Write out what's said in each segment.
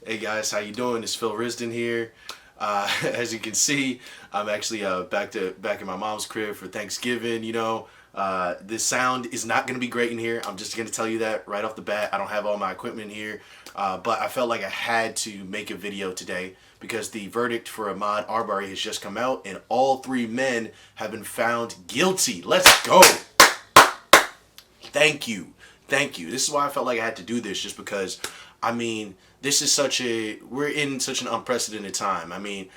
Hey guys, how you doing? It's Phil Risden here. As you can see, I'm actually back in my mom's crib for Thanksgiving. This sound is not going to be great in here. I'm just going to tell you that right off the bat. I don't have all my equipment here, but I felt like I had to make a video today because the verdict for Ahmaud Arbery has just come out, and all three men have been found guilty. Let's go. Thank you. Thank you. This is why I felt like I had to do this, just because, this is we're in such an unprecedented time.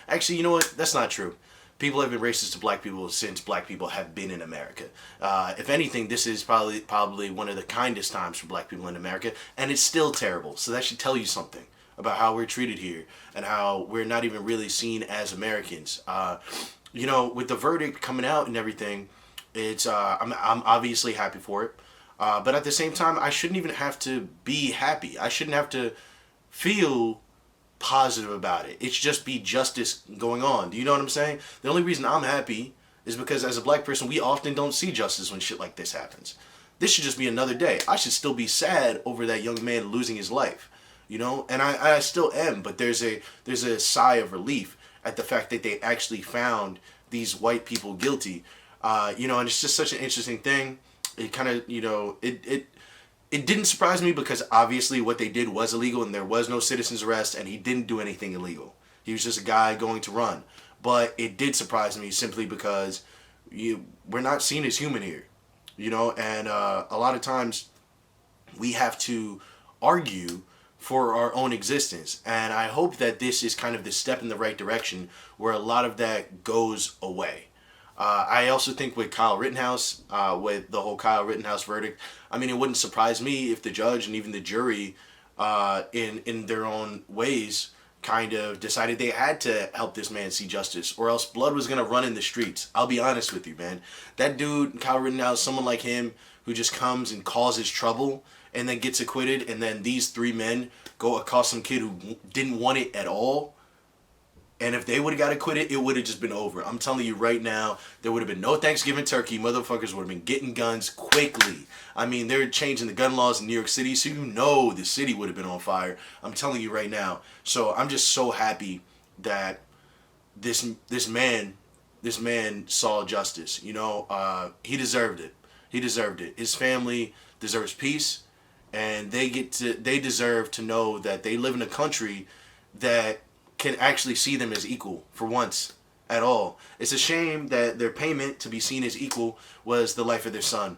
Actually, you know what? That's not true. People have been racist to black people since black people have been in America. If anything, this is probably one of the kindest times for black people in America, and it's still terrible. So that should tell you something about how we're treated here and how we're not even really seen as Americans. With the verdict coming out and everything, I'm obviously happy for it. But at the same time, I shouldn't even have to be happy. I shouldn't have to feel positive about it. It's just be justice going on. Do you know what I'm saying? The only reason I'm happy is because as a black person, we often don't see justice when shit like this happens. This should just be another day. I should still be sad over that young man losing his life. And I still am, but there's a sigh of relief at the fact that they actually found these white people guilty. And it's just such an interesting thing. It kind of, it didn't surprise me because obviously what they did was illegal and there was no citizen's arrest and he didn't do anything illegal. He was just a guy going to run. But it did surprise me simply because we're not seen as human here, and a lot of times we have to argue for our own existence. And I hope that this is kind of the step in the right direction where a lot of that goes away. I also think with Kyle Rittenhouse, with the whole Kyle Rittenhouse verdict, it wouldn't surprise me if the judge and even the jury, in their own ways, kind of decided they had to help this man see justice, or else blood was gonna run in the streets. I'll be honest with you, man. That dude, Kyle Rittenhouse, someone like him who just comes and causes trouble and then gets acquitted, and then these three men go accost some kid who didn't want it at all. And if they would have got acquitted, it would have just been over. I'm telling you right now, there would have been no Thanksgiving turkey. Motherfuckers would have been getting guns quickly. They're changing the gun laws in New York City, so the city would have been on fire. I'm telling you right now. So I'm just so happy that this man saw justice. He deserved it. He deserved it. His family deserves peace, and they deserve to know that they live in a country that can actually see them as equal for once at all. It's a shame that their payment to be seen as equal was the life of their son.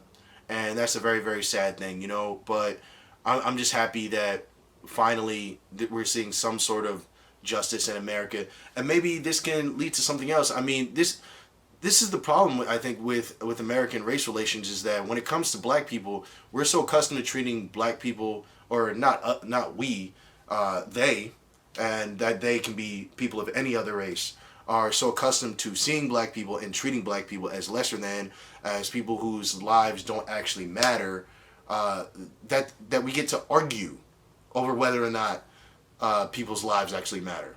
And that's a very, very sad thing, But I'm just happy that finally that we're seeing some sort of justice in America. And maybe this can lead to something else. This is the problem, I think, with American race relations, is that when it comes to black people, we're so accustomed to treating black people, or not we, they, and that they can be people of any other race, are so accustomed to seeing black people and treating black people as lesser than, as people whose lives don't actually matter, that we get to argue over whether or not people's lives actually matter.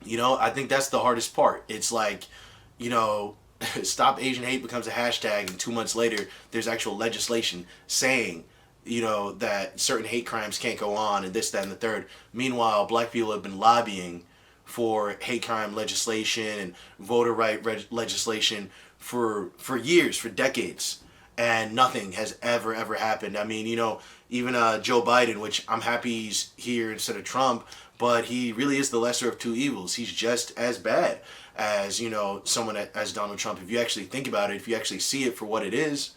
I think that's the hardest part. It's like, Stop Asian Hate becomes a hashtag, and 2 months later there's actual legislation saying that certain hate crimes can't go on, and this, that, and the third. Meanwhile, black people have been lobbying for hate crime legislation and voter right legislation for years, for decades, and nothing has ever happened. Even Joe Biden, which I'm happy he's here instead of Trump, but he really is the lesser of two evils. He's just as bad as, someone as Donald Trump. If you actually think about it, if you actually see it for what it is,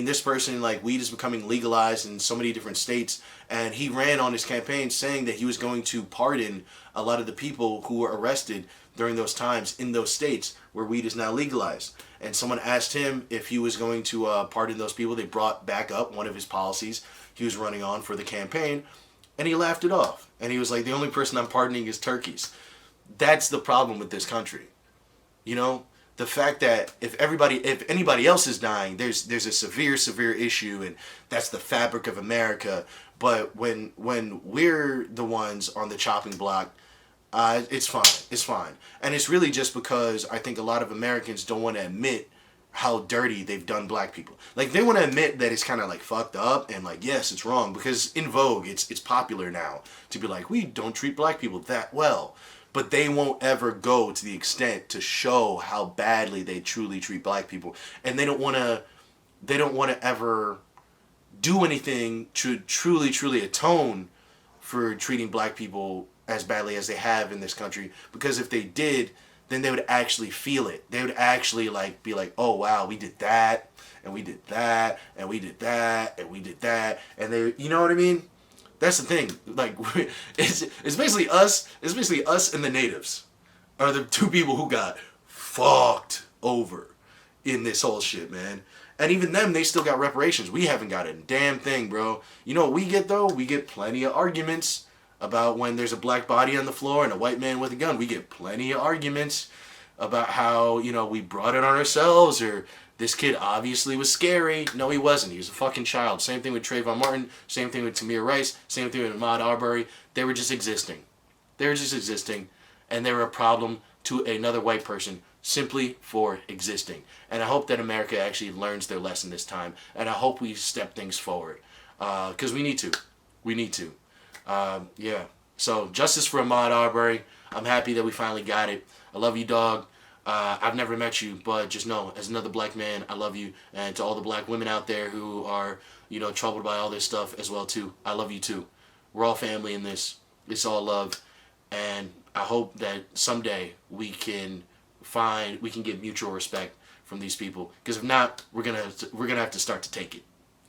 this person, like, weed is becoming legalized in so many different states, and he ran on his campaign saying that he was going to pardon a lot of the people who were arrested during those times in those states where weed is now legalized. And someone asked him if he was going to pardon those people. They brought back up one of his policies he was running on for the campaign, and he laughed it off. And he was like, the only person I'm pardoning is turkeys. That's the problem with this country. The fact that if anybody else is dying, there's a severe issue, and that's the fabric of America. But when we're the ones on the chopping block, it's fine. And it's really just because I think a lot of Americans don't want to admit how dirty they've done black people. Like, they want to admit that it's kind of like fucked up and like, yes, it's wrong, because in vogue, it's popular now to be like, we don't treat black people that well. But they won't ever go to the extent to show how badly they truly treat black people, and they don't want to ever do anything to truly atone for treating black people as badly as they have in this country, because if they did, then they would actually feel it. They would actually like be like, oh wow, we did that, and we did that, and we did that, and we did that, and they, you know what I mean? That's the thing. Like, it's basically us. It's basically us and the natives are the two people who got fucked over in this whole shit, man. And even them, they still got reparations. We haven't got a damn thing, bro. You know what we get, though? We get plenty of arguments about when there's a black body on the floor and a white man with a gun. We get plenty of arguments about how, you know, we brought it on ourselves, or this kid obviously was scary. No, he wasn't. He was a fucking child. Same thing with Trayvon Martin. Same thing with Tamir Rice. Same thing with Ahmaud Arbery. They were just existing. They were just existing, and they were a problem to another white person simply for existing. And I hope that America actually learns their lesson this time, and I hope we step things forward, because we need to. We need to. Yeah. So, justice for Ahmaud Arbery. I'm happy that we finally got it. I love you, dog. I've never met you, but just know, as another black man, I love you. And to all the black women out there who are, you know, troubled by all this stuff as well, too, I love you, too. We're all family in this. It's all love. And I hope that someday we can get mutual respect from these people. Because if not, we're gonna have to start to take it.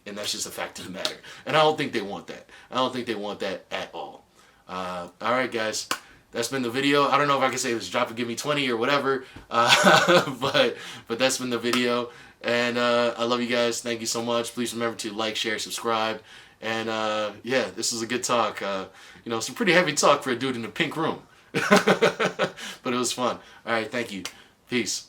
And that's just a fact of the matter. And I don't think they want that. I don't think they want that at all. All right, guys. That's been the video. I don't know if I can say this, drop a give me 20 or whatever. But that's been the video. And I love you guys. Thank you so much. Please remember to like, share, subscribe. And yeah, this was a good talk. You know, it's a pretty heavy talk for a dude in a pink room. But it was fun. All right, thank you. Peace.